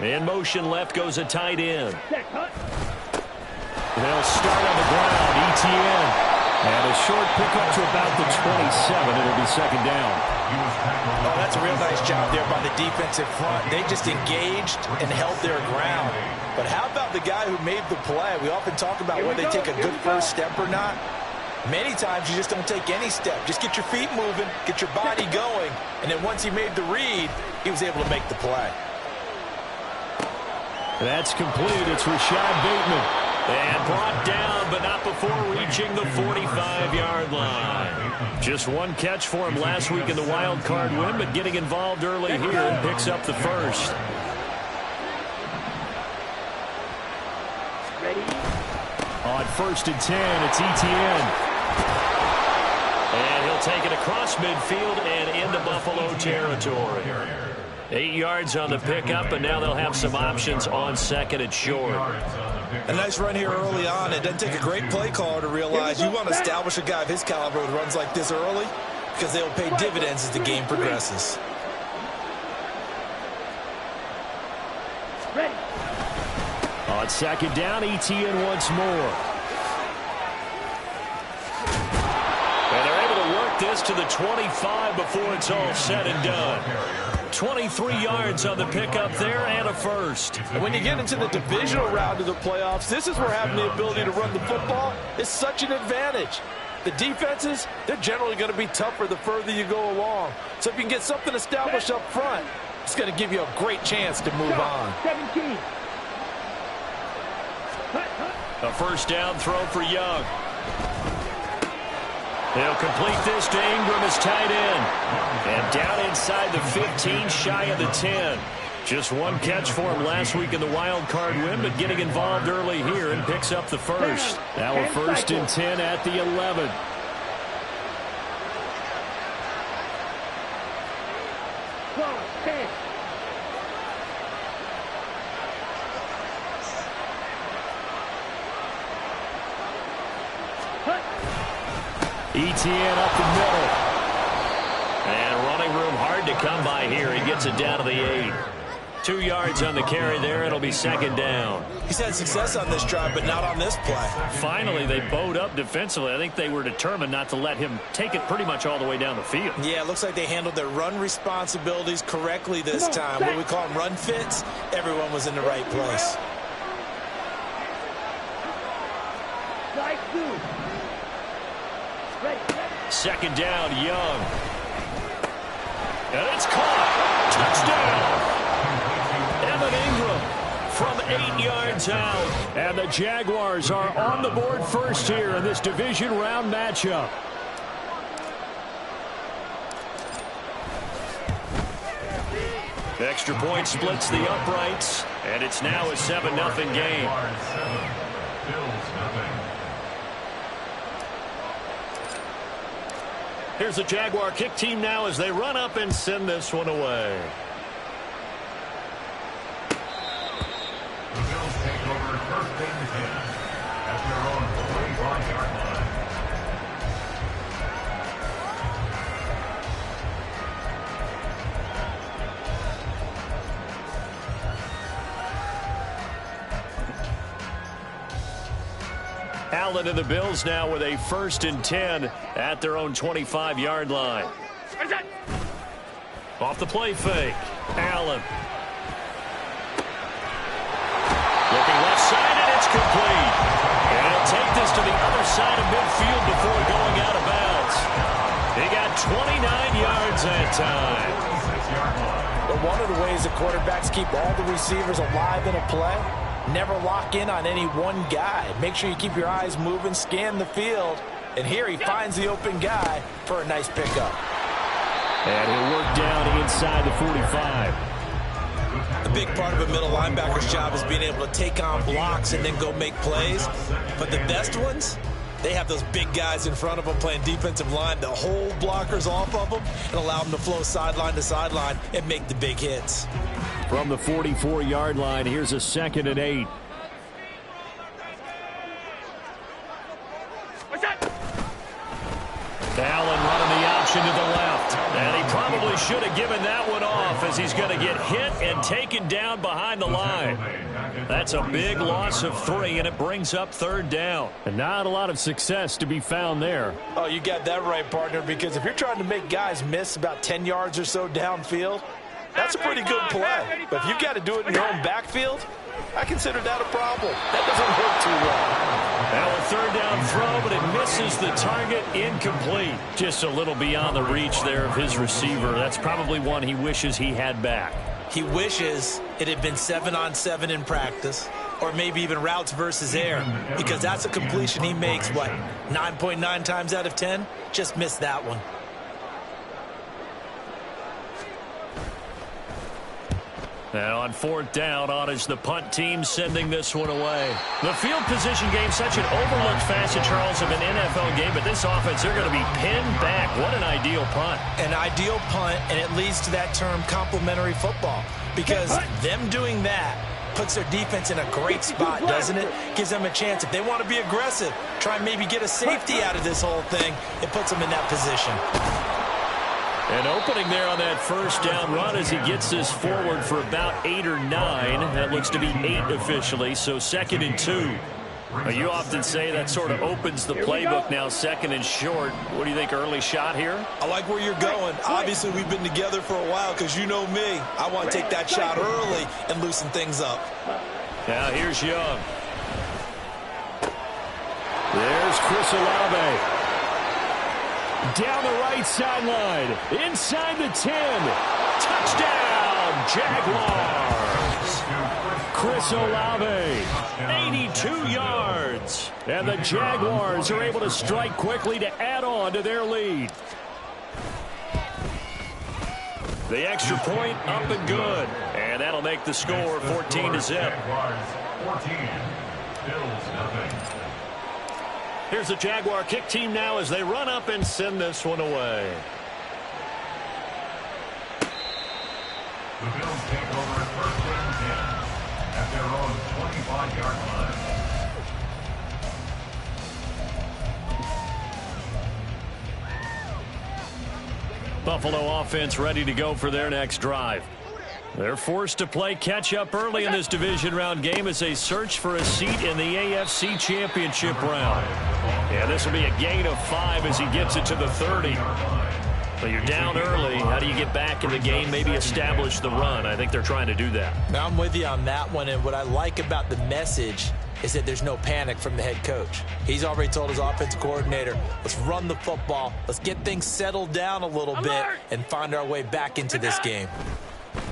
In motion left goes a tight end. They'll start on the ground. ETN. And a short pickup to about the 27. It'll be second down. Oh, that's a real nice job there by the defensive front. They just engaged and held their ground. But how about the guy who made the play? We often talk about whether they take a good first step or not. Many times you just don't take any step. Just get your feet moving, get your body going, and then once he made the read, he was able to make the play. That's complete. It's Rashad Bateman. And brought down, but not before reaching the 45-yard line. Just one catch for him last week in the wild card win, but getting involved early here and picks up the first. Ready? On 1st and 10, it's ETN. And he'll take it across midfield and into Buffalo territory. 8 yards on the pickup, and now they'll have some options on second and short. A nice run here early on. It doesn't take a great play caller to realize you want to establish a guy of his caliber with runs like this early because they will pay dividends as the game progresses. Ready. On 2nd down, ETN once more. And they're able to work this to the 25 before it's all said and done. 23 yards on the pickup there and a first. And when you get into the divisional round of the playoffs, this is where having the ability to run the football is such an advantage. The defenses, they're generally going to be tougher the further you go along. So if you can get something established up front, it's going to give you a great chance to move on. 17. A first down throw for Young. He'll complete this to Ingram as tight end. And down inside the 15, shy of the 10. Just one catch for him last week in the wild card win, but getting involved early here and picks up the first. Now a 1st and 10 at the 11. ETN up the middle. And running room hard to come by here. He gets it down to the 8. 2 yards on the carry there. It'll be second down. He's had success on this drive, but not on this play. Finally, they bowed up defensively. I think they were determined not to let him take it pretty much all the way down the field. Yeah, it looks like they handled their run responsibilities correctly this time. What we call them run fits, everyone was in the right place. Second down, Young. And it's caught. Touchdown. Evan Ingram from 8 yards out. And the Jaguars are on the board first here in this division round matchup. Extra point splits the uprights. And it's now a 7-0 game. Here's the Jaguar kick team now as they run up and send this one away. The Bills take over 1st and 10 at their own 45-yard line. Allen and the Bills now with a 1st and 10 at their own 25-yard line. Off the play fake. Allen. Looking left side, and it's complete. And he'll take this to the other side of midfield before going out of bounds. He got 29 yards that time. But one of the ways the quarterbacks keep all the receivers alive in a play, never lock in on any one guy. Make sure you keep your eyes moving, scan the field. And here he finds the open guy for a nice pickup. And he'll work down inside the 45. A big part of a middle linebacker's job is being able to take on blocks and then go make plays. But the best ones, they have those big guys in front of them playing defensive line to hold blockers off of them and allow them to flow sideline to sideline and make the big hits. From the 44-yard line, here's a 2nd and 8. Allen running the option to the left. And he probably should have given that one off as he's going to get hit and taken down behind the line. That's a big loss of 3, and it brings up 3rd down. And not a lot of success to be found there. Oh, you got that right, partner, because if you're trying to make guys miss about 10 yards or so downfield, that's a pretty good play. But if you've got to do it in your own backfield, I consider that a problem. That doesn't hurt too well. Now a 3rd down throw, but it misses the target, incomplete. Just a little beyond the reach there of his receiver. That's probably one he wishes he had back. He wishes it had been 7-on-7 in practice, or maybe even routes versus air, because that's a completion he makes, 9.9 times out of 10? Just missed that one. And on 4th down, on is the punt team sending this one away. The field position game, such an overlooked facet, Charles, of an NFL game, but this offense, they're going to be pinned back. What an ideal punt. An ideal punt, and it leads to that term complementary football, because them doing that puts their defense in a great spot, doesn't it? Gives them a chance. If they want to be aggressive, try and maybe get a safety out of this whole thing, it puts them in that position. An opening there on that 1st down run as he gets this forward for about 8 or 9. That looks to be 8 officially, so 2nd and 2. You often say that sort of opens the playbook now, 2nd and short. What do you think, early shot here? I like where you're going. Obviously, we've been together for a while because you know me. I want to take that shot early and loosen things up. Now here's Young. There's Chris Olave. Down the right sideline, inside the 10. Touchdown, Jaguars. Chris Olave, 82 yards. And the Jaguars are able to strike quickly to add on to their lead. The extra point up and good. And that'll make the score 14-0. 14, Bills nothing. Here's the Jaguar kick team now as they run up and send this one away. The Bills take over at 1st and 10 at their own 25-yard line. Buffalo offense ready to go for their next drive. They're forced to play catch-up early in this division round game as they search for a seat in the AFC Championship round. Yeah, this will be a gain of 5 as he gets it to the 30. But you're down early. How do you get back in the game, maybe establish the run? I think they're trying to do that. Now, I'm with you on that one, and what I like about the message is that there's no panic from the head coach. He's already told his offensive coordinator, let's run the football, let's get things settled down a little bit and find our way back into this game.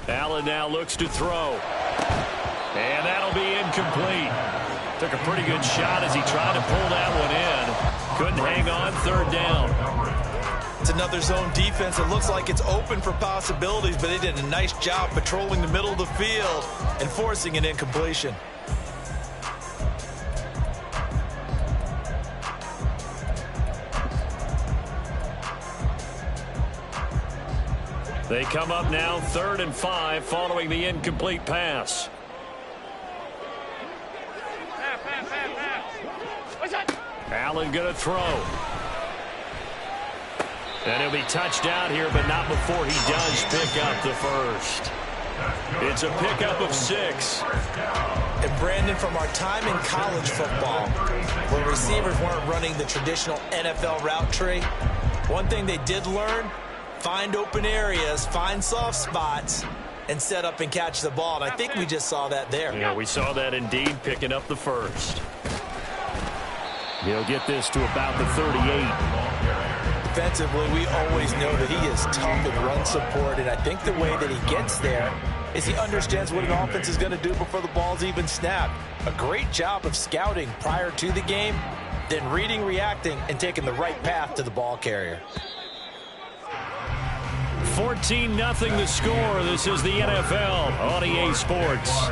Allen now looks to throw. And that'll be incomplete. Took a pretty good shot as he tried to pull that one in. Couldn't hang on, 3rd down. It's another zone defense. It looks like it's open for possibilities, but they did a nice job patrolling the middle of the field and forcing an incompletion. They come up now 3rd and 5 following the incomplete pass. Allen going to throw. And he'll be touched down here, but not before he does pick up the first. It's a pickup of 6. And Brandon, from our time in college football, where receivers weren't running the traditional NFL route tree, one thing they did learn, find open areas, find soft spots, and set up and catch the ball. And I think we just saw that there. Yeah, we saw that indeed, picking up the first. He'll get this to about the 38. Defensively, we always know that he is tough in run support, and I think the way that he gets there is he understands what an offense is going to do before the ball's even snapped. A great job of scouting prior to the game, then reading, reacting, and taking the right path to the ball carrier. 14-0 the score. This is the NFL on EA Sports. 14,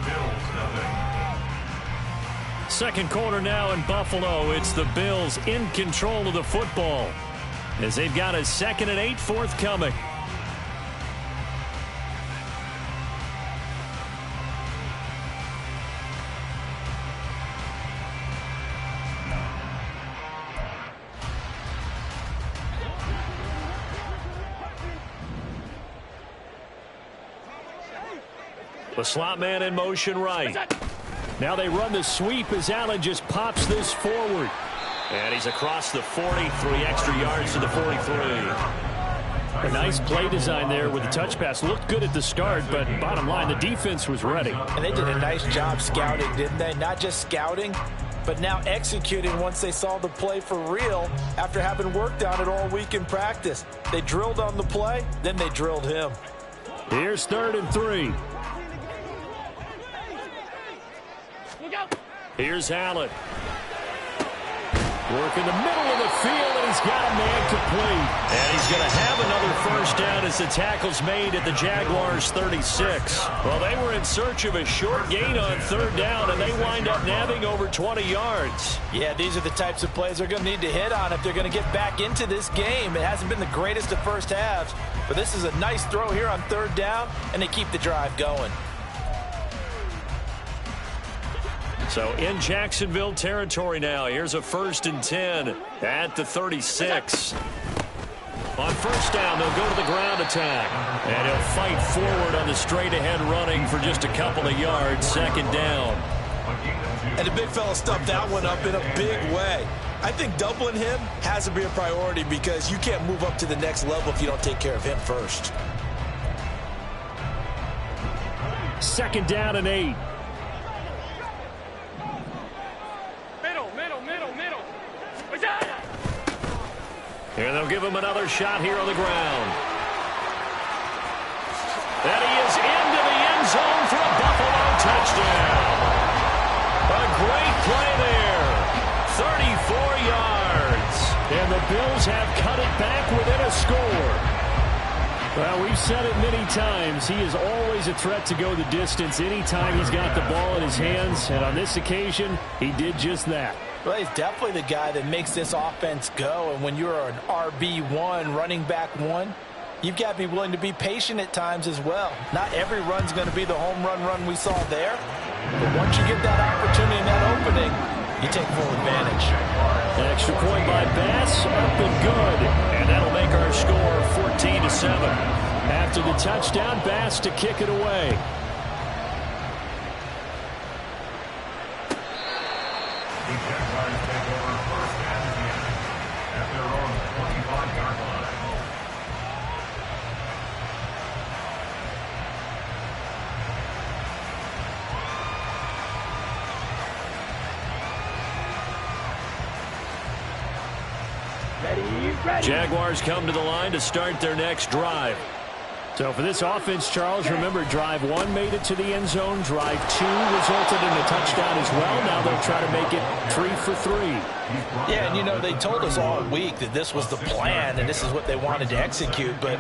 Bills nothing. Second quarter now in Buffalo. It's the Bills in control of the football as they've got a 2nd and 8 forthcoming. The slot man in motion right. Now they run the sweep as Allen just pops this forward. And he's across the 40, 3 extra yards to the 43. A nice play design there with the touch pass. Looked good at the start, but bottom line, the defense was ready. And they did a nice job scouting, didn't they? Not just scouting, but now executing once they saw the play for real after having worked on it all week in practice. They drilled on the play, then they drilled him. Here's 3rd and 3. Here's Allen. Work in the middle of the field, and he's got a man complete. And he's going to have another first down as the tackle's made at the Jaguars' 36. Well, they were in search of a short gain on 3rd down, and they wind up nabbing over 20 yards. Yeah, these are the types of plays they're going to need to hit on if they're going to get back into this game. It hasn't been the greatest of first halves, but this is a nice throw here on 3rd down, and they keep the drive going. So in Jacksonville territory now. Here's a 1st and 10 at the 36. On 1st down, they'll go to the ground attack. And he'll fight forward on the straight-ahead running for just a couple of yards. 2nd down. And the big fella stuffed that one up in a big way. I think doubling him has to be a priority because you can't move up to the next level if you don't take care of him first. 2nd down and 8. And they'll give him another shot here on the ground. And he is into the end zone for a Buffalo touchdown. A great play there. 34 yards. And the Bills have cut it back within a score. Well, we've said it many times. He is always a threat to go the distance anytime he's got the ball in his hands. And on this occasion, he did just that. Well, he's definitely the guy that makes this offense go. And when you're an RB1, running back 1, you've got to be willing to be patient at times as well. Not every run's going to be the home run we saw there. But once you get that opportunity and that opening, you take full advantage. An extra point by Bass, up and good. And that'll make our score 14-7. After the touchdown, Bass to kick it away. The Jaguars take over 1st and 10 at their own 25-yard line. Jaguars come to the line to start their next drive. So for this offense, Charles, remember drive 1 made it to the end zone. Drive 2 resulted in a touchdown as well. Now they'll try to make it 3 for 3. Yeah, and you know, they told us all week that this was the plan and this is what they wanted to execute. But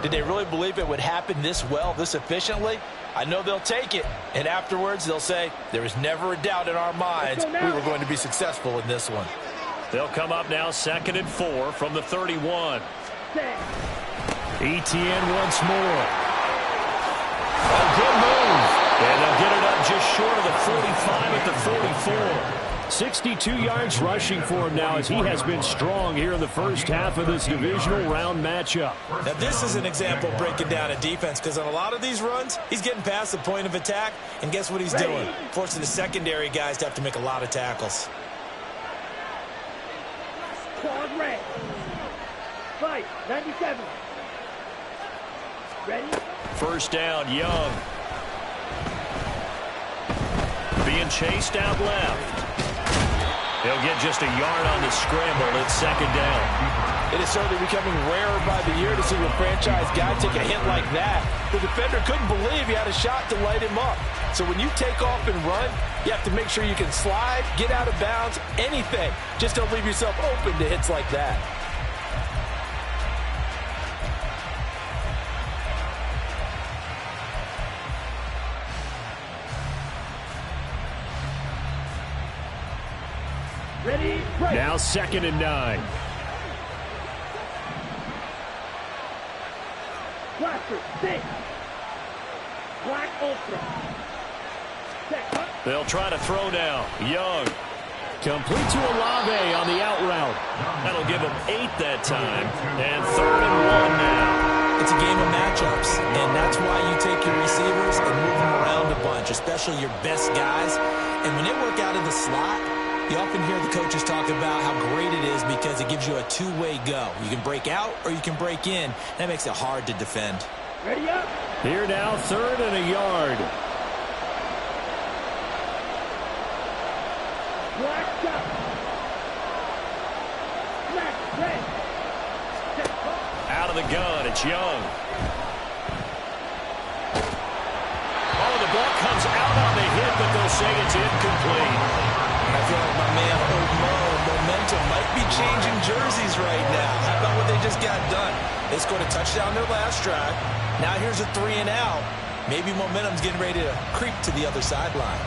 did they really believe it would happen this well, this efficiently? I know they'll take it. And afterwards, they'll say, there was never a doubt in our minds we were going to be successful in this one. They'll come up now 2nd and 4 from the 31. Etienne once more. A good move. And they'll get it up just short of the 45 at the 44. 62 yards rushing for him now as he has been strong here in the first half of this divisional round matchup. Now this is an example of breaking down a defense because on a lot of these runs, he's getting past the point of attack. And guess what he's doing? Forcing the secondary guys to have to make a lot of tackles. Quad red. Fight, 97. Ready? 1st down, Young. Being chased out left. He'll get just a yard on the scramble. It's 2nd down. It is certainly becoming rarer by the year to see a franchise guy take a hit like that. The defender couldn't believe he had a shot to light him up. So when you take off and run, you have to make sure you can slide, get out of bounds, anything. Just don't leave yourself open to hits like that. Ready, break. Now 2nd and 9. Blaster, 6. Black Ultra. Set. They'll try to throw now. Young. Complete to Olave on the out route. That'll give him 8 that time. And 3rd and 1 now. It's a game of matchups, and that's why you take your receivers and move them around a bunch, especially your best guys. And when they work out of the slot, you often hear the coaches talk about how great it is because it gives you a two-way go. You can break out or you can break in. That makes it hard to defend. Ready up. Here now, 3rd and a yard. Black up. Black red. Out of the gun, it's Young. Oh, the ball comes out on the hit, but they'll say it's incomplete. I feel like my man momentum might be changing jerseys right now. How about what they just got done? They scored a touchdown their last drive. Now here's a 3 and out. Maybe momentum's getting ready to creep to the other sideline.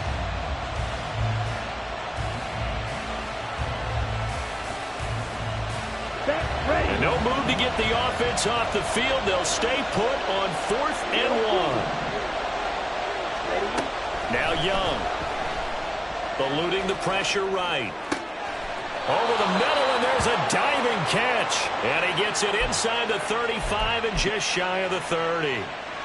And no move to get the offense off the field. They'll stay put on 4th and 1. Now Young. Eluding the pressure right. Over the middle, and there's a diving catch. And he gets it inside the 35 and just shy of the 30.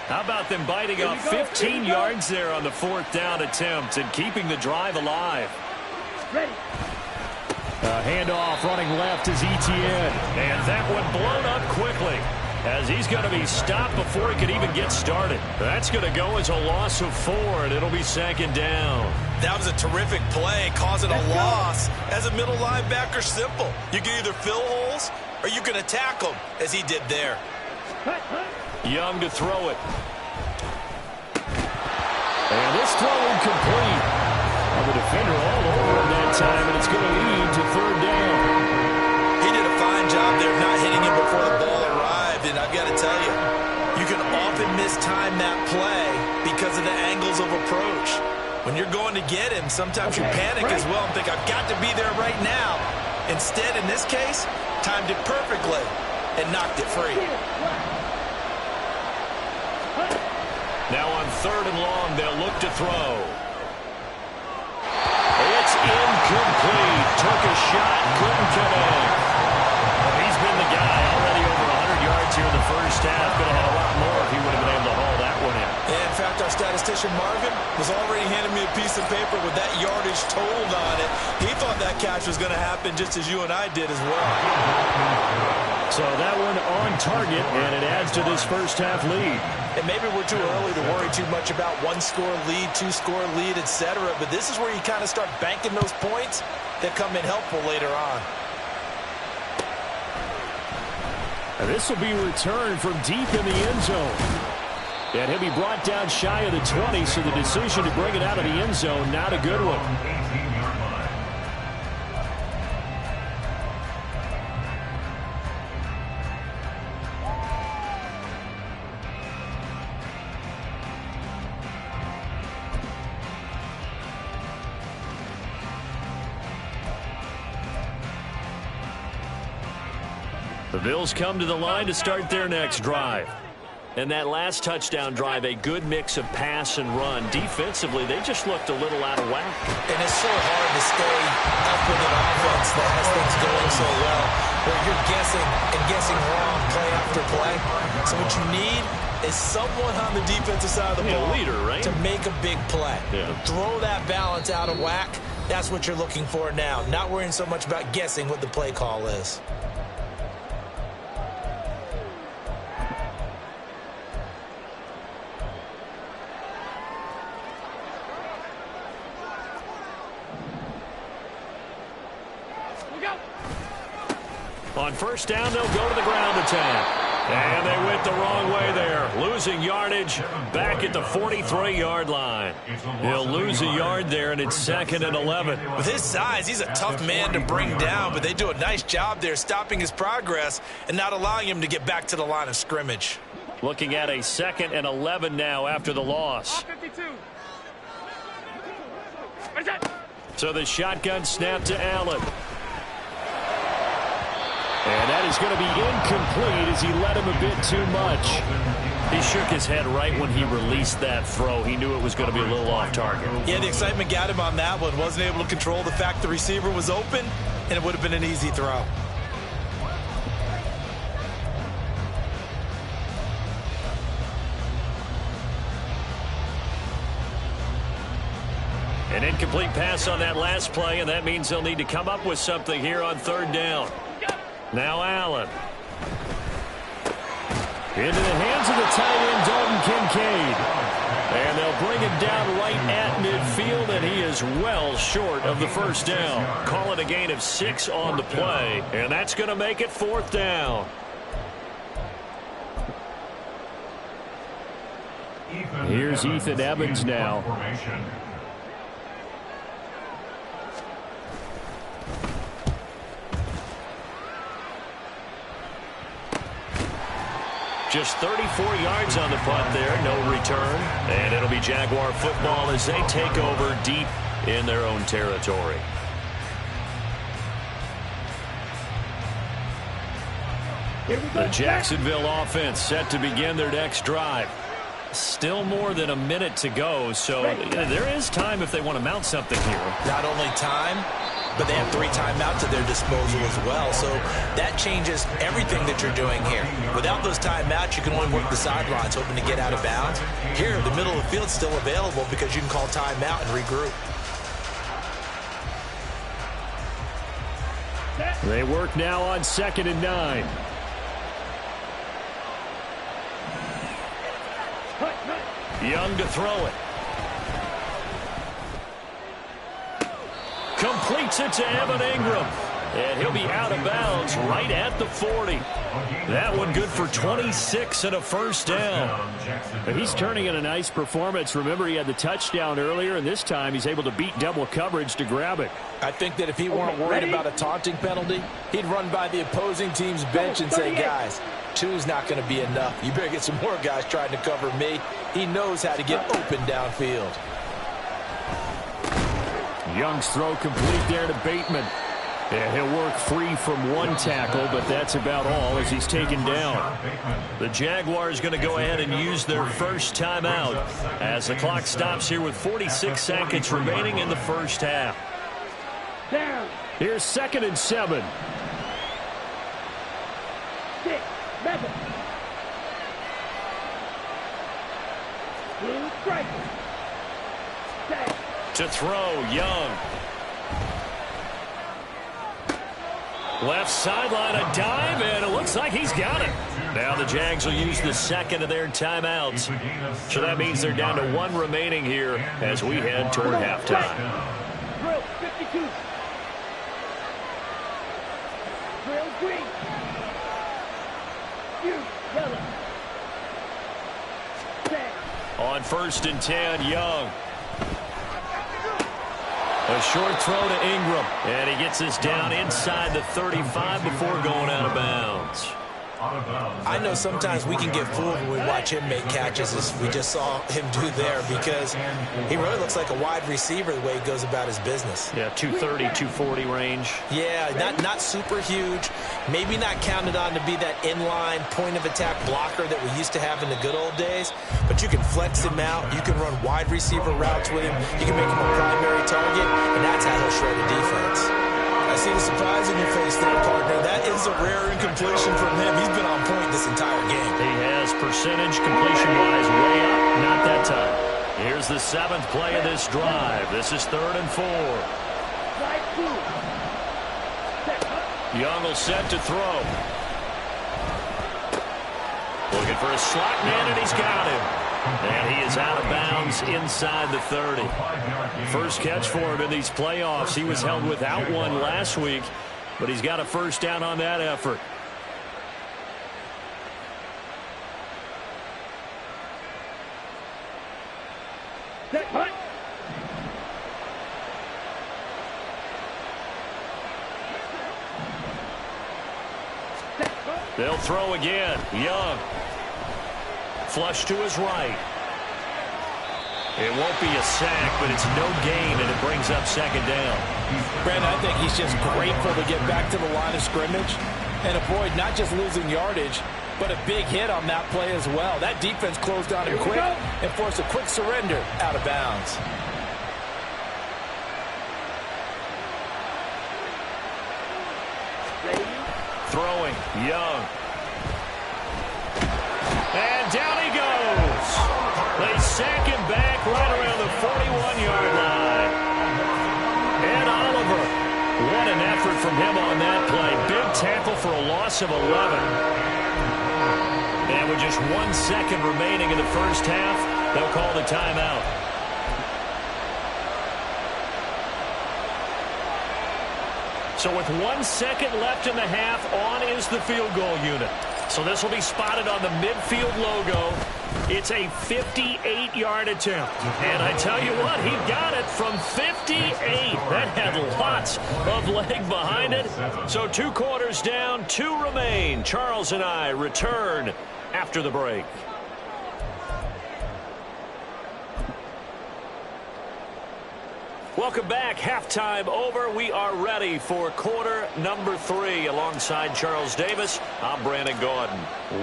How about them biting off 15 yards there on the 4th down attempt and keeping the drive alive? Ready. A handoff running left is Etienne. And that one blown up quickly, as he's going to be stopped before he could even get started. That's going to go as a loss of 4, and it'll be 2nd down. That was a terrific play, causing a loss. As a middle linebacker, simple. You can either fill holes or you can attack them, as he did there. Young to throw it. And this throw incomplete. The defender all over him that time, and it's going to lead to 3rd down. He did a fine job there of not hitting him before the ball arrived, and I've got to tell you, you can often mistime that play because of the angles of approach. When you're going to get him, sometimes you panic as well and think, I've got to be there right now. Instead, in this case, timed it perfectly and knocked it free. Now on 3rd and long, they'll look to throw. It's incomplete. Took a shot, couldn't connect. He's been the guy already over 100 yards here in the first half. Could have had a lot more if he would have been able to haul that one in. In fact, our statistician Marvin was already handing me a piece of paper with that yardage totaled on it. He thought that catch was going to happen just as you and I did as well. So that one on target, and it adds to this first half lead. And maybe we're too early to worry too much about 1-score lead, 2-score lead, etc. But this is where you kind of start banking those points that come in helpful later on. And this will be returned from deep in the end zone. And he'll be brought down shy of the 20, so the decision to bring it out of the end zone, not a good one. The Bills come to the line to start their next drive. And that last touchdown drive, a good mix of pass and run. Defensively, they just looked a little out of whack. And it's so hard to stay up with an offense that has things going so well, where you're guessing and guessing wrong play after play. So what you need is someone on the defensive side of the ball, leader, right? to make a big play. Yeah. Throw that balance out of whack. That's what you're looking for now. Not worrying so much about guessing what the play call is. On first down, they'll go to the ground attack. And they went the wrong way there. Losing yardage back at the 43-yard line. He'll lose a yard there, and it's 2nd and 11. With his size, he's a tough man to bring down, but they do a nice job there stopping his progress and not allowing him to get back to the line of scrimmage. Looking at a 2nd and 11 now after the loss. 52. So the shotgun snap to Allen. And that is going to be incomplete as he let him a bit too much. He shook his head right when he released that throw. He knew it was going to be a little off target. Yeah, the excitement got him on that one. Wasn't able to control the fact the receiver was open, and it would have been an easy throw. An incomplete pass on that last play, and that means they'll need to come up with something here on third down. Now Allen. Into the hands of the tight end, Dalton Kincaid. And they'll bring him down right at midfield, and he is well short of the first down. Call it a gain of 6 on the play, and that's going to make it fourth down. Here's Ethan Evans now. Just 34 yards on the punt there, no return. And it'll be Jaguar football as they take over deep in their own territory. The Jacksonville offense set to begin their next drive. Still more than a minute to go, so there is time if they want to mount something here. Not only time, but they have 3 timeouts at their disposal as well. So that changes everything that you're doing here. Without those timeouts, you can only work the sidelines, hoping to get out of bounds. Here, the middle of the field's still available because you can call timeout and regroup. They work now on 2nd and 9. Young to throw it. Completes it to Evan Ingram. And he'll be out of bounds right at the 40. That one good for 26 and a first down. He's turning in a nice performance. Remember, he had the touchdown earlier, and this time he's able to beat double coverage to grab it. I think that if he weren't worried about a taunting penalty, he'd run by the opposing team's bench and say, guys, 2's not going to be enough. You better get some more guys trying to cover me. He knows how to get open downfield. Young's throw complete there to Bateman. And he'll work free from one tackle, but that's about all as he's taken down. The Jaguars going to go ahead and use their first timeout as the clock stops here with 46 seconds remaining in the first half. Here's 2nd and 7. 6, 7. Blue striker. To throw, Young. Left sideline, a dive, and it looks like he's got it. Now the Jags will use the second of their timeouts. So that means they're down to 1 remaining here as we head toward halftime. Drill 52. Drill green. Yellow. On 1st and 10, Young. A short throw to Ingram, and he gets this down inside the 35 before going out of bounds. I know sometimes we can get fooled when we watch him make catches as we just saw him do there because he really looks like a wide receiver the way he goes about his business. Yeah, 230, 240 range. Yeah, not super huge. Maybe not counted on to be that inline point of attack blocker that we used to have in the good old days, but you can flex him out. You can run wide receiver routes with him. You can make him a primary target, and that's how he'll shred a defense. I see the surprise in your face there, partner. That is a rare incompletion from him. He's been on point this entire game. He has percentage completion-wise way up. Not that time. Here's the 7th play of this drive. This is 3rd and 4. Young will set to throw. Looking for a slot man, and he's got him. And he is out of bounds inside the 30. First catch for him in these playoffs. He was held without one last week, but he's got a first down on that effort. They'll throw again. Young. Flush to his right. It won't be a sack, but it's no gain, and it brings up 2nd down. Brandon, I think he's just grateful to get back to the line of scrimmage and avoid not just losing yardage, but a big hit on that play as well. That defense closed on him quick and forced a quick surrender out of bounds. Throwing, Young. And down he goes. They sack him back right around the 41-yard line. effort from him on that play. Big tackle for a loss of 11. And with just 1 second remaining in the first half, they'll call the timeout. So with 1 second left in the half, on is the field goal unit. So this will be spotted on the midfield logo. It's a 58-yard attempt. And I tell you what, he got it from 58. That had lots of leg behind it. So 2 quarters down, 2 remain. Charles and I return after the break. Welcome back. Halftime over. We are ready for quarter number 3. Alongside Charles Davis, I'm Brandon Gaudin.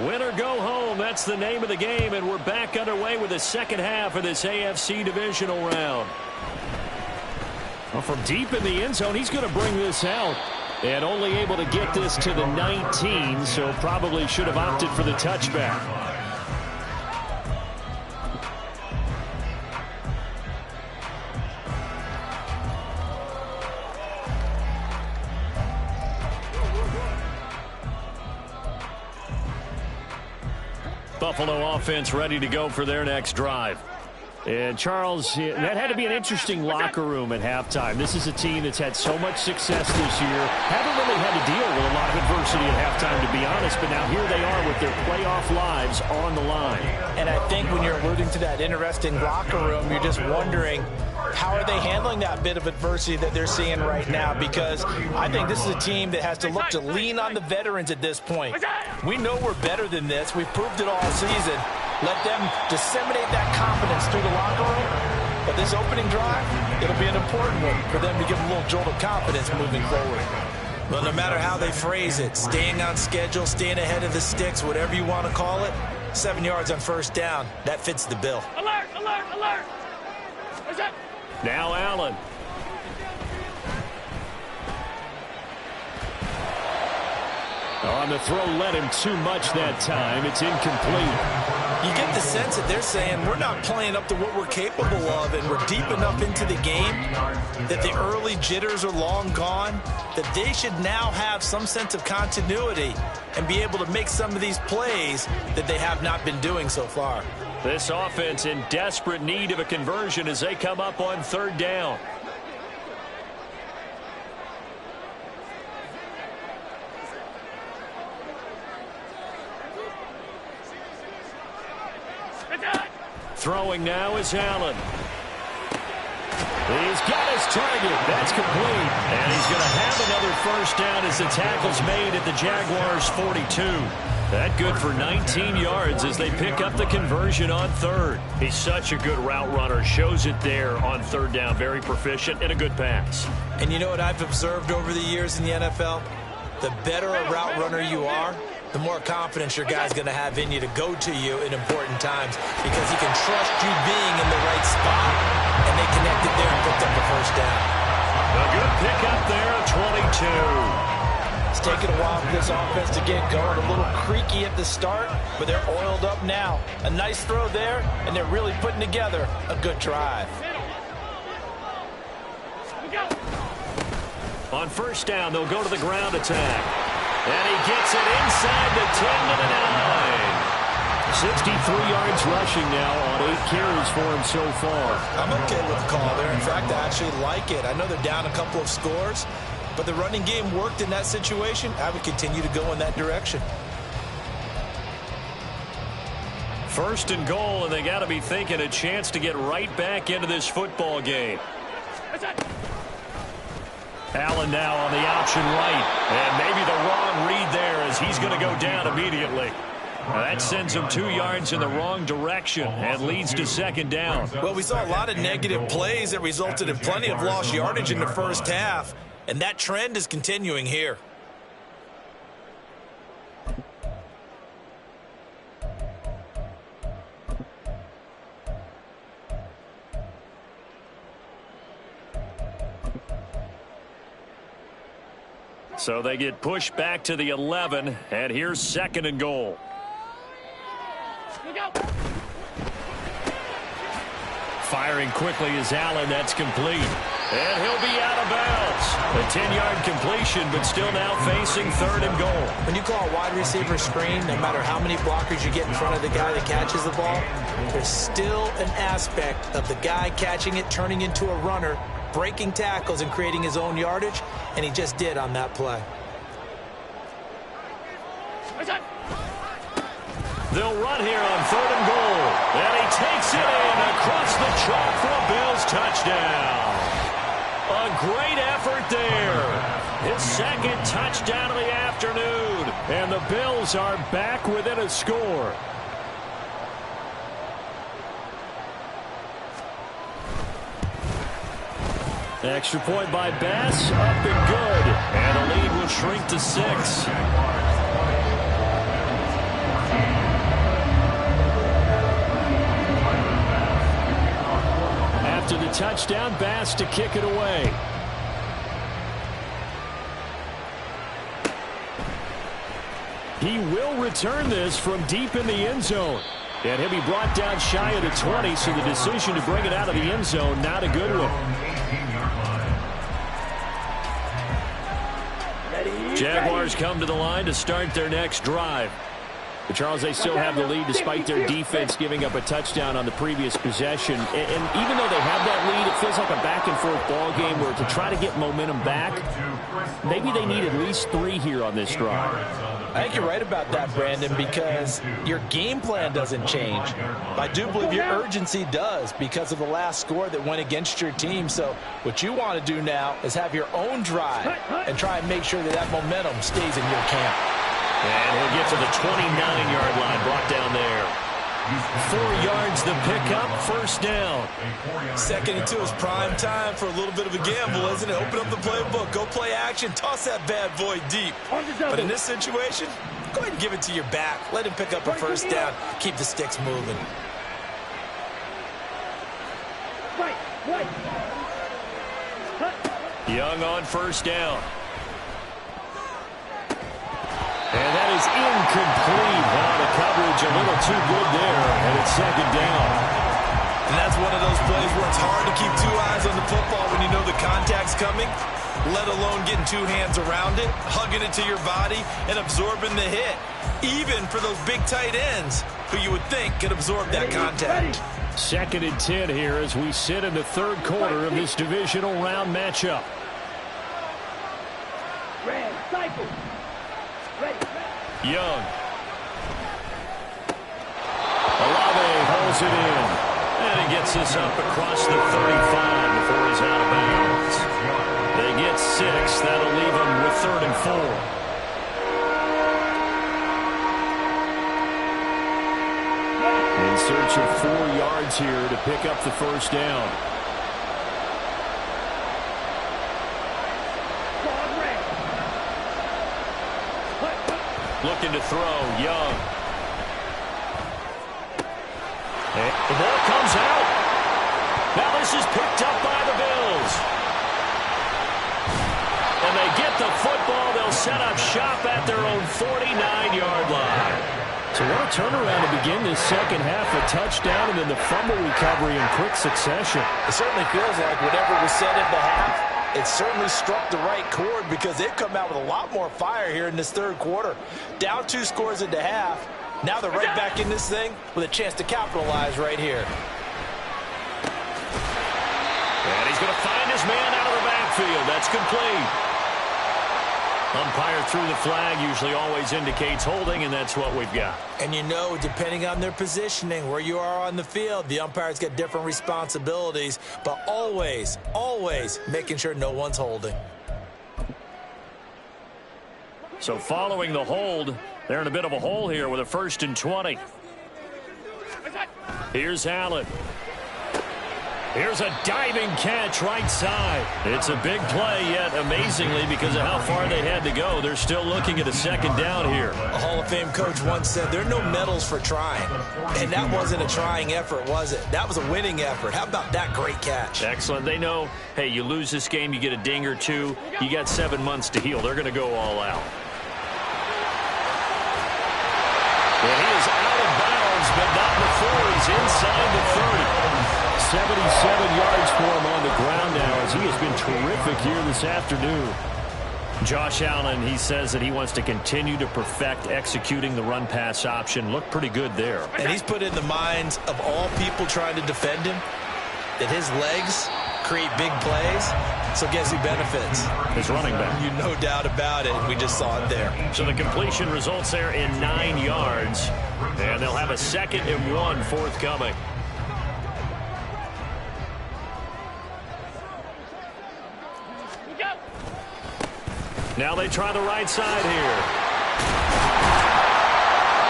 Win or go home, that's the name of the game, and we're back underway with the second half of this AFC divisional round. Well, from deep in the end zone, he's going to bring this out. And only able to get this to the 19, so probably should have opted for the touchback. Buffalo offense ready to go for their next drive. And Charles, that had to be an interesting locker room at halftime. This is a team that's had so much success this year. Haven't really had to deal with a lot of adversity at halftime, to be honest. But now here they are with their playoff lives on the line. And I think when you're alluding to that interesting locker room, you're just wondering, how are they handling that bit of adversity that they're seeing right now? Because I think this is a team that has to look to lean on the veterans at this point. We know we're better than this. We've proved it all season. Let them disseminate that confidence through the locker room. But this opening drive, it'll be an important one for them to give a little jolt of confidence moving forward. Well, no matter how they phrase it, staying on schedule, staying ahead of the sticks, whatever you want to call it, 7 yards on first down, that fits the bill. Alert, alert, alert. Now Allen. On the throw, led him too much that time. It's incomplete. You get the sense that they're saying we're not playing up to what we're capable of, and we're deep enough into the game that the early jitters are long gone, that they should now have some sense of continuity and be able to make some of these plays that they have not been doing so far. This offense in desperate need of a conversion as they come up on third down. Throwing now is Allen. He's got his target. That's complete. And he's going to have another first down as the tackle's made at the Jaguars' 42. That good for 19 yards as they pick up the conversion on third. He's such a good route runner. Shows it there on third down. Very proficient and a good pass. And you know what I've observed over the years in the NFL? The better a route runner you are, the more confidence your guy's going to have in you to go to you in important times, because he can trust you being in the right spot, and they connected there and picked up the first down. A good pickup there at 22. It's taken a while for this offense to get going. A little creaky at the start, but they're oiled up now. A nice throw there, and they're really putting together a good drive. On first down, they'll go to the ground attack. And he gets it inside the 10 to the 9. 63 yards rushing now on 8 carries for him so far. I'm okay with the call there. In fact, I actually like it. I know they're down a couple of scores, but the running game worked in that situation. I would continue to go in that direction. First and goal, and they got to be thinking a chance to get right back into this football game. Allen now on the option right, and maybe the wrong read there as he's going to go down immediately. That sends him 2 yards in the wrong direction and leads to second down. Well, we saw a lot of negative plays that resulted in plenty of lost yardage in the first half, and that trend is continuing here. So they get pushed back to the 11, and here's second and goal. Firing quickly is Allen. That's complete. And he'll be out of bounds. A 10-yard completion, but still now facing 3rd and goal. When you call a wide receiver screen, no matter how many blockers you get in front of the guy that catches the ball, there's still an aspect of the guy catching it, turning into a runner, breaking tackles and creating his own yardage, and he just did on that play. They'll run here on 3rd and goal. And he takes it in across the chalk for a Bills touchdown. A great effort there. His 2nd touchdown of the afternoon. And the Bills are back within a score. Extra point by Bass, up and good. And the lead will shrink to 6. After the touchdown, Bass to kick it away. He will return this from deep in the end zone. And he'll be brought down shy of the 20, so the decision to bring it out of the end zone, not a good one. Jaguars come to the line to start their next drive. But Charles, they still have the lead despite their defense giving up a touchdown on the previous possession. And even though they have that lead, it feels like a back-and-forth ball game where to try to get momentum back, maybe they need at least 3 here on this drive. I think you're right about that, Brandon, because your game plan doesn't change. I do believe your urgency does because of the last score that went against your team. So what you want to do now is have your own drive and try and make sure that that momentum stays in your camp. And he'll get to the 29-yard line, brought down there. 4 yards the pickup, 1st down. 2nd and 2 is prime time for a little bit of a gamble, isn't it? Open up the playbook, go play action, toss that bad boy deep. But in this situation, go ahead and give it to your back. Let him pick up a 1st down. Keep the sticks moving. Young on 1st down. And that is incomplete. Wow, the coverage a little too good there, and it's 2nd down. And that's one of those plays where it's hard to keep 2 eyes on the football when you know the contact's coming, let alone getting 2 hands around it, hugging it to your body, and absorbing the hit, even for those big tight ends who you would think could absorb that contact. 2nd and 10 here as we sit in the 3rd quarter of this divisional round matchup. Young. Olave holds it in. And he gets this up across the 35 before he's out of bounds. They get 6. That'll leave them with 3rd and 4. In search of 4 yards here to pick up the 1st down. Looking to throw, Young. And the ball comes out. Now this is picked up by the Bills. And they get the football. They'll set up shop at their own 49-yard line. So what a turnaround to begin this 2nd half. A touchdown and then the fumble recovery in quick succession. It certainly feels like whatever was said at the half, it certainly struck the right chord because they've come out with a lot more fire here in this 3rd quarter. Down 2 scores into half. Now they're right back in this thing with a chance to capitalize right here. And he's going to find his man out of the backfield. That's complete. Umpire threw the flag, usually always indicates holding, and that's what we've got. And you know, depending on their positioning, where you are on the field, the umpires get different responsibilities, but always, always making sure no one's holding. So following the hold, they're in a bit of a hole here with a 1st and 20. Here's Allen. Here's a diving catch right side. It's a big play, yet amazingly, because of how far they had to go, they're still looking at a 2nd down here. A Hall of Fame coach once said, there are no medals for trying. And that wasn't a trying effort, was it? That was a winning effort. How about that great catch? Excellent. They know, hey, you lose this game, you get a ding or 2. You got 7 months to heal. They're going to go all out. Well, he is out of bounds, but not before he's inside the 30. 77 yards for him on the ground now as he has been terrific here this afternoon. Josh Allen, he says that he wants to continue to perfect executing the run-pass option. Looked pretty good there. And he's put in the minds of all people trying to defend him that his legs create big plays. So guess who benefits? His running back. You no doubt about it. We just saw it there. So the completion results there in 9 yards. And they'll have a 2nd and 1 forthcoming. Now they try the right side here.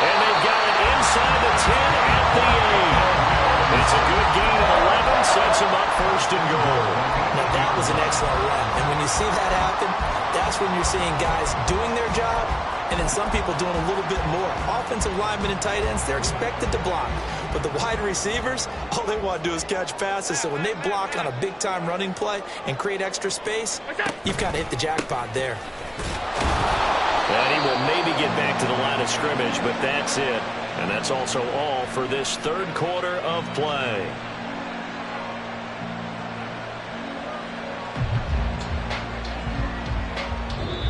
And they've got it inside the 10 at the 8. It's a good gain of 11, sets them up 1st and goal. Now that was an excellent run. And when you see that happen, that's when you're seeing guys doing their job and then some people doing a little bit more. Offensive linemen and tight ends, they're expected to block. But the wide receivers, all they want to do is catch passes. So when they block on a big-time running play and create extra space, you've got to hit the jackpot there. And he will maybe get back to the line of scrimmage, but that's it. And that's also all for this 3rd quarter of play.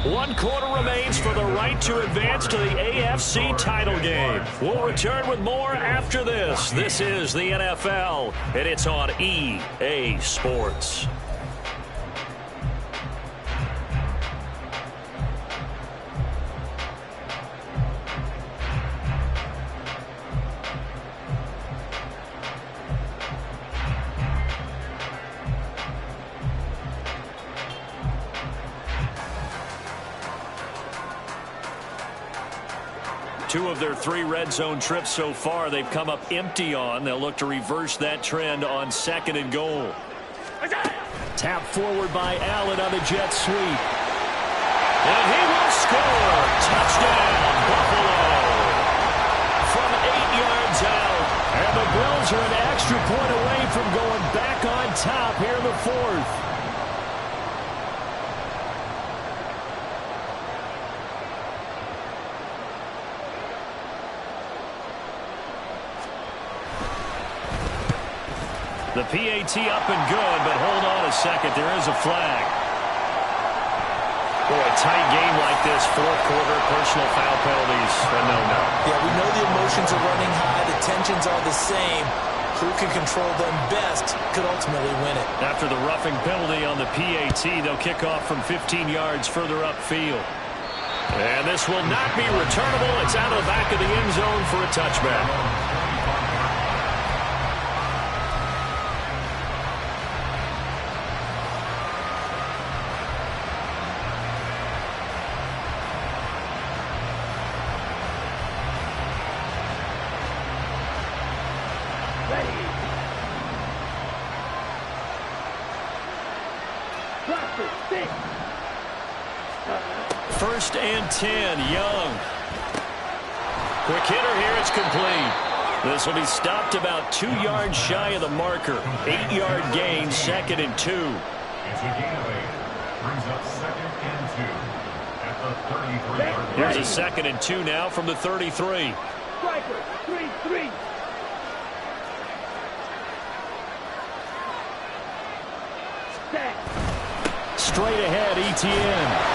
One quarter remains for the right to advance to the AFC title game. We'll return with more after this. This is the NFL, and it's on EA Sports. Two of their 3 red zone trips so far, they've come up empty on. They'll look to reverse that trend on 2nd and goal. Tap forward by Allen on the jet sweep. And he will score. Touchdown, Buffalo. From 8 yards out. And the Bills are an extra point away from going back on top here in the 4th. The PAT up and good, but hold on a second. There is a flag. Boy, a tight game like this, 4th quarter, personal foul penalties, a no-no. Yeah, we know the emotions are running high. The tensions are the same. Who can control them best could ultimately win it. After the roughing penalty on the PAT, they'll kick off from 15 yards further upfield. And this will not be returnable. It's out of the back of the end zone for a touchback. First and 10, Young. Quick hitter here, it's complete. This will be stopped about 2 yards shy of the marker. 8-yard gain, 2nd and 2. It's a gain of 8. Brings up 2nd and 2 at the 33-yard line. Here's a 2nd and 2 now from the 33. Striker, 3-3. Straight ahead, ETN.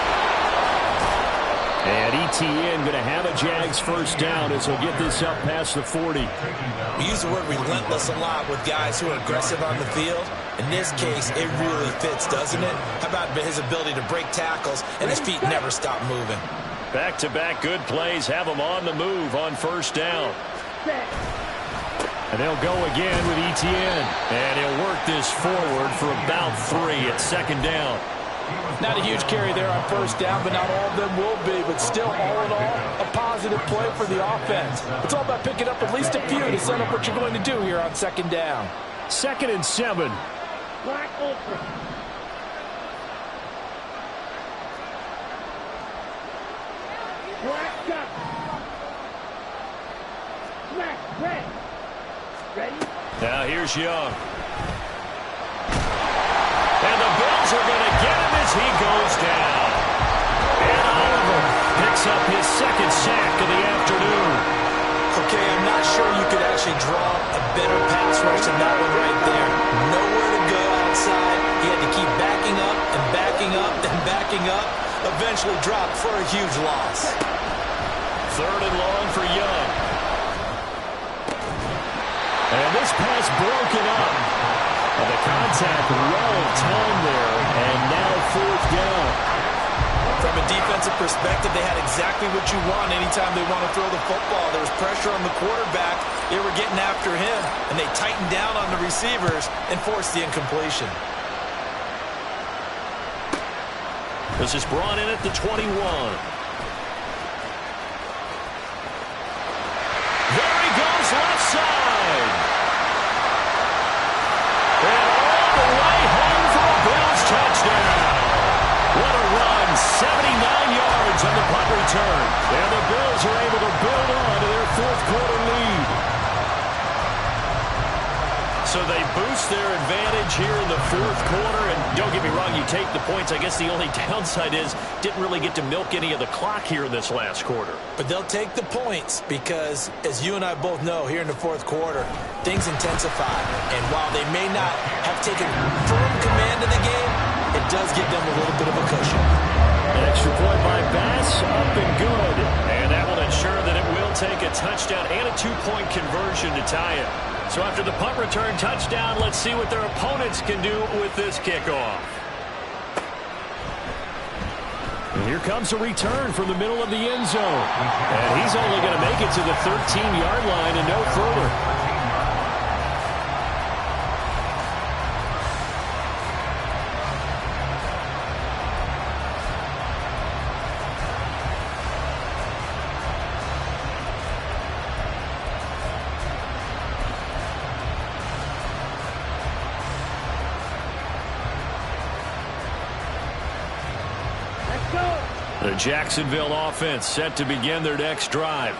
And ETN going to have a Jags first down as he'll get this up past the 40. We use the word relentless a lot with guys who are aggressive on the field. In this case, it really fits, doesn't it? How about his ability to break tackles and his feet never stop moving? Back-to-back good plays have him on the move on first down. And they'll go again with ETN. And he'll work this forward for about 3 at 2nd down. Not a huge carry there on first down, but not all of them will be. But still, all in all, a positive play for the offense. It's all about picking up at least a few to set up what you're going to do here on 2nd down. 2nd and 7. Black Ultra. Black Cup. Black Red. Ready? Now here's Young. And the Bills are going to get him as he goes down. And Oliver picks up his 2nd sack of the afternoon. Okay, I'm not sure you could actually draw a better pass rush than that one right there. Nowhere to go outside. He had to keep backing up and backing up and backing up. Eventually dropped for a huge loss. 3rd and long for Young. And this pass broken up. And the contact well timed there. And now 4th down. From a defensive perspective, they had exactly what you want anytime they want to throw the football. There was pressure on the quarterback. They were getting after him, and they tightened down on the receivers and forced the incompletion. This is brought in at the 21. There he goes, left side. And all the way home for a Bills touchdown. What a run, 79 yards on the punt return. And the Bills are able to build on to their 4th quarter lead. So they boost their advantage here in the 4th quarter. And don't get me wrong, you take the points. I guess the only downside is didn't really get to milk any of the clock here in this last quarter. But they'll take the points because, as you and I both know, here in the 4th quarter, things intensify. And while they may not have taken firm command of the game, it does give them a little bit of a cushion. An extra point by Bass, up and good. And that will ensure that it will take a touchdown and a 2-point conversion to tie it. So after the punt return touchdown, let's see what their opponents can do with this kickoff. And here comes a return from the middle of the end zone. And he's only going to make it to the 13-yard line and no further. The Jacksonville offense set to begin their next drive.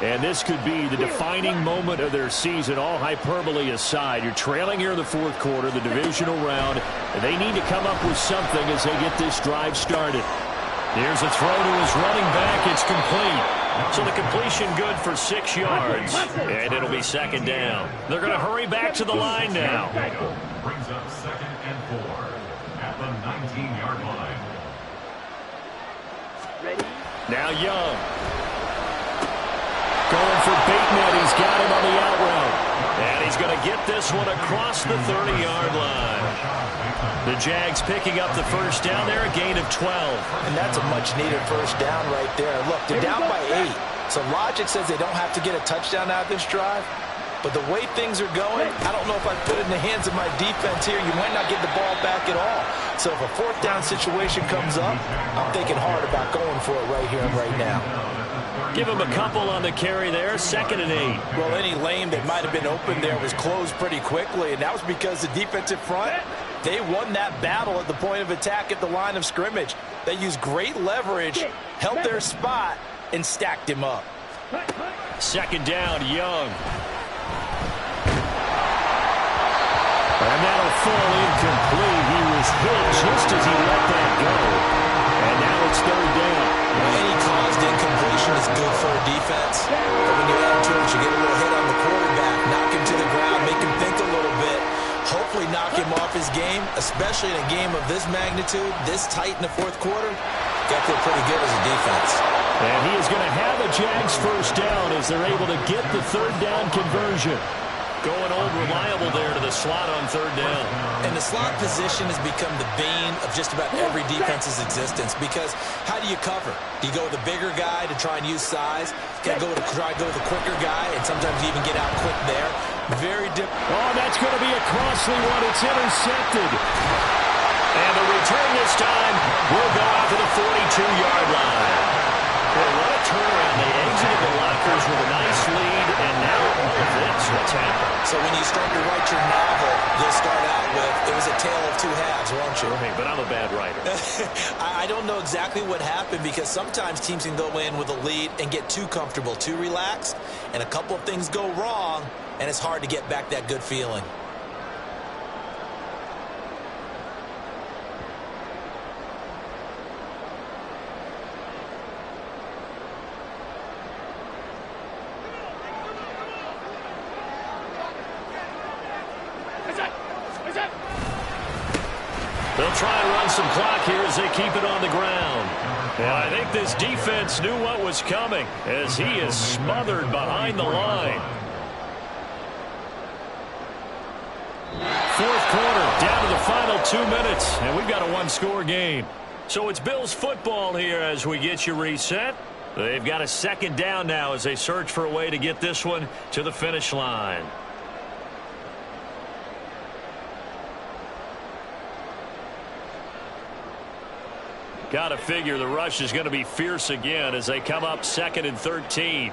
And this could be the defining moment of their season, all hyperbole aside. You're trailing here in the 4th quarter, the divisional round, and they need to come up with something as they get this drive started. Here's a throw to his running back. It's complete. So the completion good for 6 yards, and it'll be 2nd down. They're going to hurry back to the line now. Brings up 2nd and 4 at the 19-yard line. Now Young. Going for Bateman. He's got him on the out route. And he's going to get this one across the 30-yard line. The Jags picking up the 1st down there, a gain of 12. And that's a much-needed 1st down right there. Look, they're down by 8. So logic says they don't have to get a touchdown out of this drive. But the way things are going, I don't know if I put it in the hands of my defense here. You might not get the ball back at all. So if a 4th down situation comes up, I'm thinking hard about going for it right here and right now. Give him a couple on the carry there, 2nd and 8. Well, any lane that might have been open there was closed pretty quickly, and that was because the defensive front, they won that battle at the point of attack at the line of scrimmage. They used great leverage, held their spot, and stacked him up. 2nd down, Young. And that'll fall incomplete. He was hit just as he let that go. And now it's 3rd down. Well, any caused incompletion is good for a defense. But when you add to it, you get a little hit on the quarterback, knock him to the ground, make him think a little bit. Hopefully knock him off his game, especially in a game of this magnitude, this tight in the 4th quarter. Got to feel pretty good as a defense. And he is going to have a Jags 1st down as they're able to get the 3rd down conversion. Going old reliable there to the slot on 3rd down. And the slot position has become the bane of just about every defense's existence because how do you cover? Do you go with a bigger guy to try and use size? Try to go with a quicker guy, and sometimes you even get out quick there. Very different. Oh, that's going to be a costly one. It's intercepted. And the return this time will go out to the 42-yard line. Boy, what a turnaround. They exited the lockers with a nice lead, and now all of this, what's happened? So when you start to write your novel, you'll start out with, it was a tale of 2 halves, won't you? Okay, but I'm a bad writer. I don't know exactly what happened because sometimes teams can go in with a lead and get too comfortable, too relaxed, and a couple of things go wrong, and it's hard to get back that good feeling. They'll try and run some clock here as they keep it on the ground. And I think this defense knew what was coming as he is smothered behind the line. Fourth quarter, down to the final 2 minutes, and we've got a one-score game. So it's Bills football here as we get you reset. They've got a second down now as they search for a way to get this one to the finish line. Got to figure the rush is going to be fierce again as they come up 2nd and 13.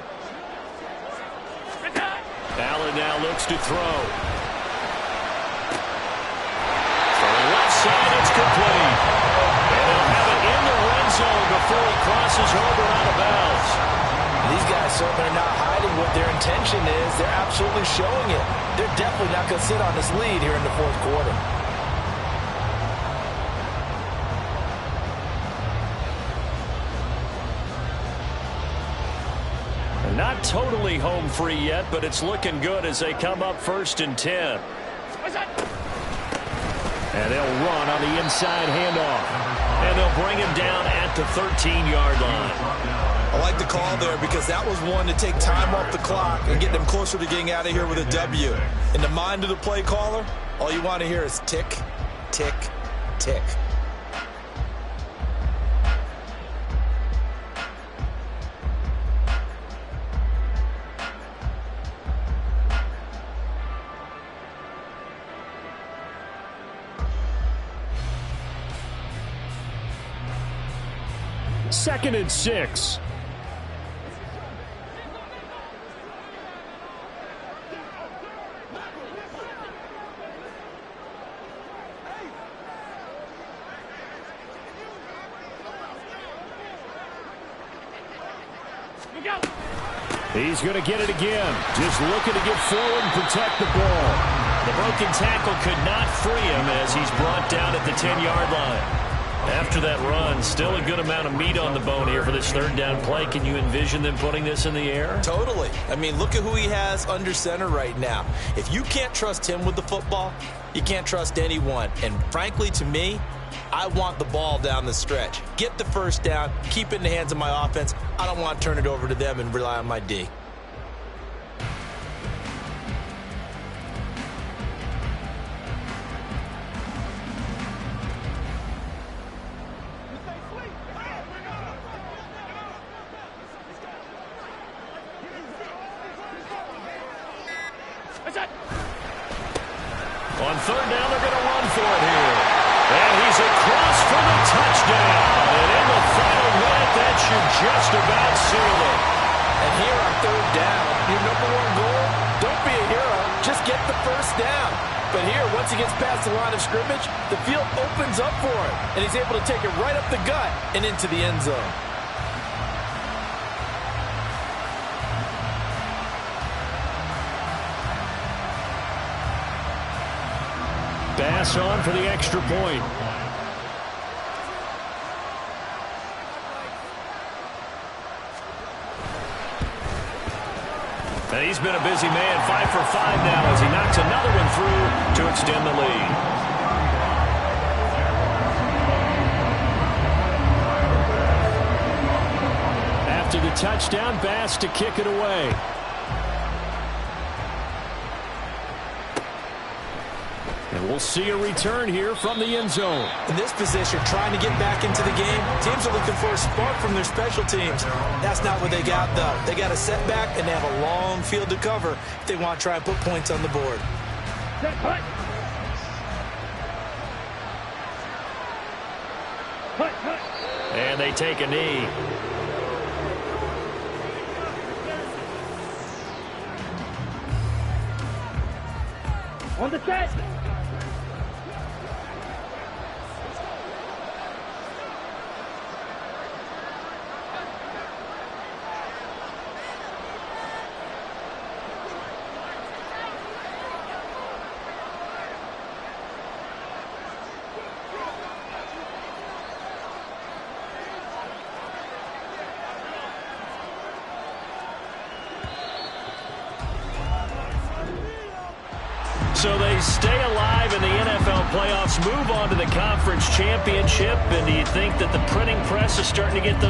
Allen now looks to throw. From the left side, it's complete. And they'll have it in the red zone before he crosses over out of bounds. These guys certainly are not hiding what their intention is. They're absolutely showing it. They're definitely not going to sit on this lead here in the fourth quarter. Not totally home free yet, but it's looking good as they come up 1st and 10. And they'll run on the inside handoff. And they'll bring him down at the 13-yard line. I like the call there because that was one to take time off the clock and get them closer to getting out of here with a W. In the mind of the play caller, all you want to hear is tick, tick, tick. Second and 6. He's going to get it again. Just looking to get forward and protect the ball. The broken tackle could not free him as he's brought down at the 10-yard line. After that run, still a good amount of meat on the bone here for this third down play. Can you envision them putting this in the air? Totally. I mean, look at who he has under center right now. If you can't trust him with the football, you can't trust anyone. And frankly, to me, I want the ball down the stretch. Get the first down, keep it in the hands of my offense. I don't want to turn it over to them and rely on my D. On third down, they're going to run for it here. And he's across for the touchdown. And in the final minute, that should just about seal it. And here on third down, your number one goal, don't be a hero, just get the first down. But here, once he gets past the line of scrimmage, the field opens up for him. And he's able to take it right up the gut and into the end zone. Pass on for the extra point. And he's been a busy man, 5 for 5 now as he knocks another one through to extend the lead. After the touchdown, Bass to kick it away. And we'll see a return here from the end zone. In this position, trying to get back into the game, teams are looking for a spark from their special teams. That's not what they got, though. They got a setback, and they have a long field to cover if they want to try and put points on the board. And they take a knee. On the set. So they stay alive in the NFL playoffs, move on to the conference championship, and do you think that the printing press is starting to get those